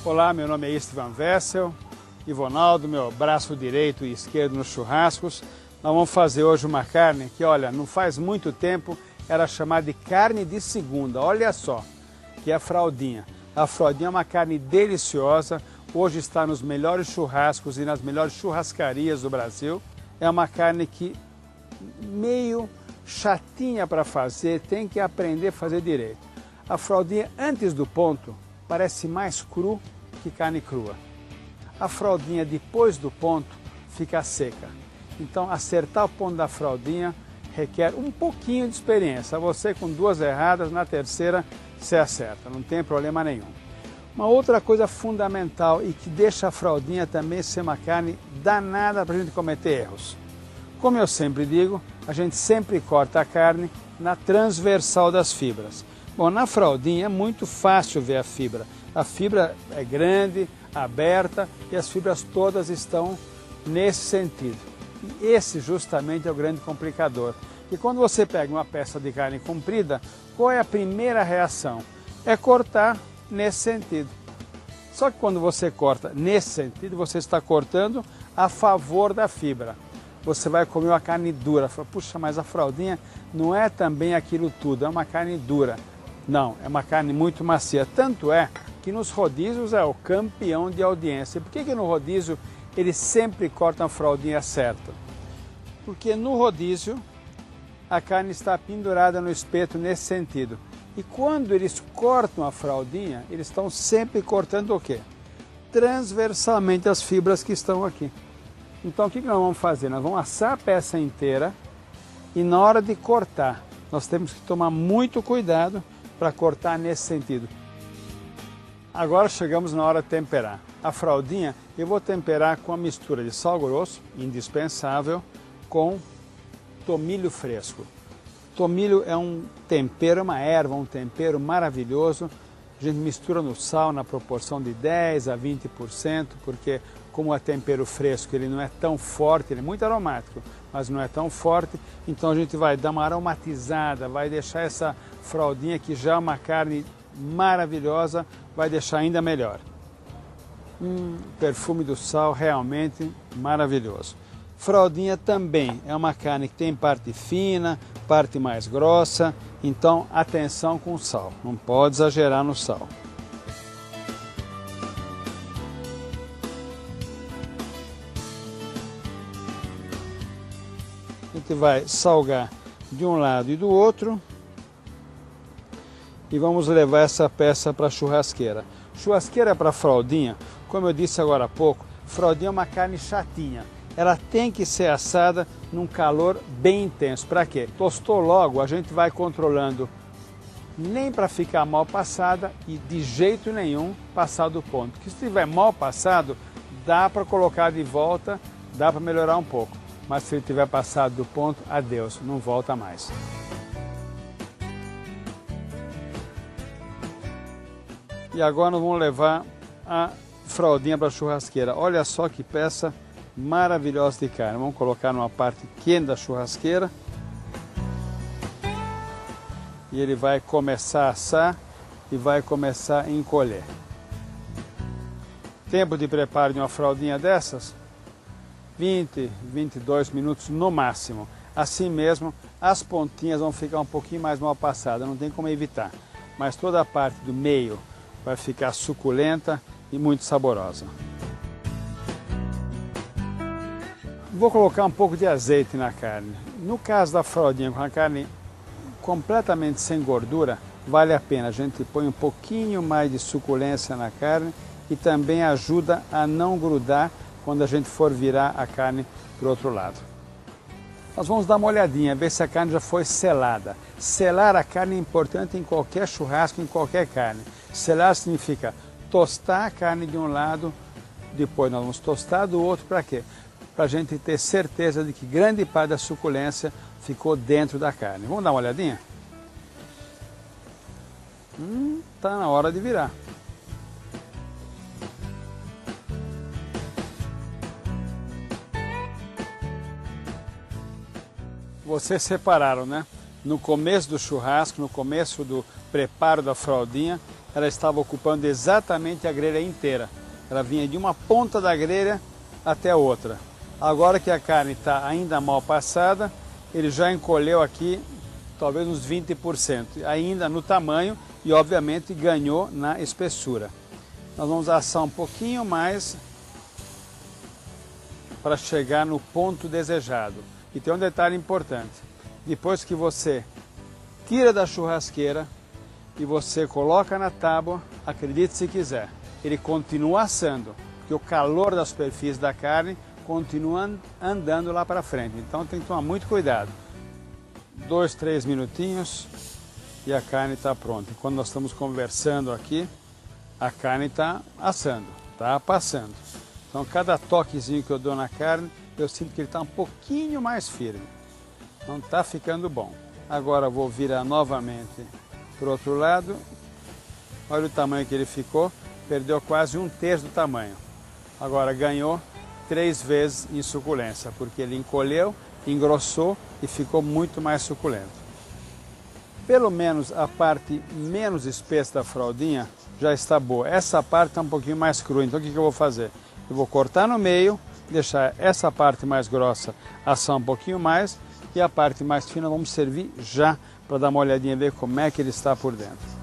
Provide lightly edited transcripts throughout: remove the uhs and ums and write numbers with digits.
Olá, meu nome é Istvan Wessel, Ivonaldo, meu braço direito e esquerdo nos churrascos. Nós vamos fazer hoje uma carne que, olha, não faz muito tempo era chamada de carne de segunda. Olha só, que é a fraldinha. A fraldinha é uma carne deliciosa, hoje está nos melhores churrascos e nas melhores churrascarias do Brasil. É uma carne que meio chatinha para fazer, tem que aprender a fazer direito. A fraldinha antes do ponto parece mais cru que carne crua. A fraldinha depois do ponto fica seca. Então acertar o ponto da fraldinha requer um pouquinho de experiência. Você com duas erradas, na terceira você acerta, não tem problema nenhum. Uma outra coisa fundamental e que deixa a fraldinha também ser uma carne danada para a gente cometer erros. Como eu sempre digo, a gente sempre corta a carne na transversal das fibras. Bom, na fraldinha é muito fácil ver a fibra. A fibra é grande, aberta e as fibras todas estão nesse sentido. E esse justamente é o grande complicador. E quando você pega uma peça de carne comprida, qual é a primeira reação? É cortar nesse sentido. Só que quando você corta nesse sentido, você está cortando a favor da fibra. Você vai comer uma carne dura. Fala, puxa, mas a fraldinha não é também aquilo tudo, é uma carne dura. Não, é uma carne muito macia. Tanto é que nos rodízios é o campeão de audiência. Por que no rodízio eles sempre cortam a fraldinha certa? Porque no rodízio a carne está pendurada no espeto nesse sentido. E quando eles cortam a fraldinha, eles estão sempre cortando o quê? Transversalmente as fibras que estão aqui. Então o que nós vamos fazer? Nós vamos assar a peça inteira e na hora de cortar, nós temos que tomar muito cuidado para cortar nesse sentido. Agora chegamos na hora de temperar. A fraldinha eu vou temperar com a mistura de sal grosso, indispensável, com tomilho fresco. Tomilho é um tempero, uma erva, um tempero maravilhoso. A gente mistura no sal na proporção de 10 a 20%, porque como é tempero fresco, ele não é tão forte, ele é muito aromático, mas não é tão forte, então a gente vai dar uma aromatizada, vai deixar essa fraldinha que já é uma carne maravilhosa, vai deixar ainda melhor. O perfume do sal realmente maravilhoso. Fraldinha também é uma carne que tem parte fina, parte mais grossa, então atenção com o sal, não pode exagerar no sal. A gente vai salgar de um lado e do outro e vamos levar essa peça para a churrasqueira. Churrasqueira para fraldinha, como eu disse agora há pouco, fraldinha é uma carne chatinha. Ela tem que ser assada num calor bem intenso. Para quê? Tostou logo, a gente vai controlando, nem para ficar mal passada e de jeito nenhum passar do ponto. Porque se estiver mal passado, dá para colocar de volta, dá para melhorar um pouco. Mas se ele tiver passado do ponto, adeus, não volta mais. E agora nós vamos levar a fraldinha para a churrasqueira. Olha só que peça maravilhosa de carne. Vamos colocar numa parte quente da churrasqueira. E ele vai começar a assar e vai começar a encolher. Tempo de preparo de uma fraldinha dessas? 20, 22 minutos no máximo. Assim mesmo, as pontinhas vão ficar um pouquinho mais mal passadas, não tem como evitar. Mas toda a parte do meio vai ficar suculenta e muito saborosa. Vou colocar um pouco de azeite na carne. No caso da fraldinha com a carne completamente sem gordura, vale a pena. A gente põe um pouquinho mais de suculência na carne e também ajuda a não grudar quando a gente for virar a carne para o outro lado. Nós vamos dar uma olhadinha, ver se a carne já foi selada. Selar a carne é importante em qualquer churrasco, em qualquer carne. Selar significa tostar a carne de um lado, depois nós vamos tostar do outro, para quê? Para a gente ter certeza de que grande parte da suculência ficou dentro da carne. Vamos dar uma olhadinha? Tá na hora de virar. Vocês separaram, né? No começo do churrasco, no começo do preparo da fraldinha, ela estava ocupando exatamente a grelha inteira. Ela vinha de uma ponta da grelha até a outra. Agora que a carne está ainda mal passada, ele já encolheu aqui talvez uns 20%, ainda no tamanho e obviamente ganhou na espessura. Nós vamos assar um pouquinho mais para chegar no ponto desejado. E tem um detalhe importante, depois que você tira da churrasqueira e você coloca na tábua, acredite se quiser, ele continua assando, porque o calor da superfície da carne continua andando lá para frente. Então tem que tomar muito cuidado. 2, 3 minutinhos e a carne está pronta. E quando nós estamos conversando aqui, a carne está assando, está passando. Então cada toquezinho que eu dou na carne, eu sinto que ele está um pouquinho mais firme. Então está ficando bom. Agora eu vou virar novamente para o outro lado. Olha o tamanho que ele ficou, perdeu quase 1/3 do tamanho. Agora ganhou 3 vezes em suculência, porque ele encolheu, engrossou e ficou muito mais suculento. Pelo menos a parte menos espessa da fraldinha já está boa. Essa parte está um pouquinho mais crua, então o que eu vou fazer? Eu vou cortar no meio, deixar essa parte mais grossa assar um pouquinho mais e a parte mais fina vamos servir já para dar uma olhadinha e ver como é que ele está por dentro.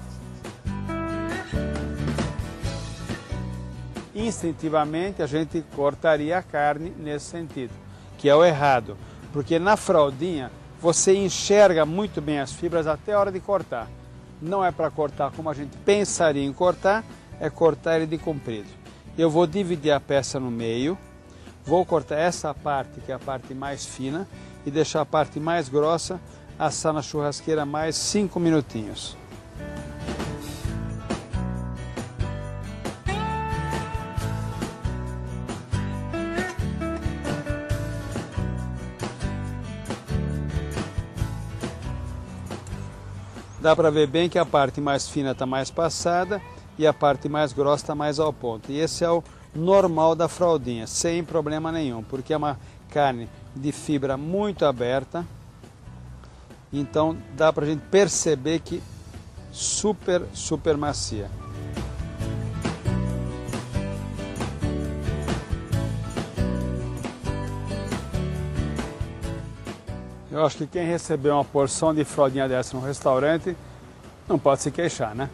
Instintivamente a gente cortaria a carne nesse sentido, que é o errado, porque na fraldinha você enxerga muito bem as fibras até a hora de cortar. Não é para cortar como a gente pensaria em cortar, é cortar ele de comprido. Eu vou dividir a peça no meio, vou cortar essa parte, que é a parte mais fina, e deixar a parte mais grossa assar na churrasqueira mais 5 minutinhos. Dá para ver bem que a parte mais fina está mais passada e a parte mais grossa está mais ao ponto. E esse é o normal da fraldinha, sem problema nenhum, porque é uma carne de fibra muito aberta. Então dá para a gente perceber que super macia. Eu acho que quem recebeu uma porção de fraldinha dessa no restaurante não pode se queixar, né?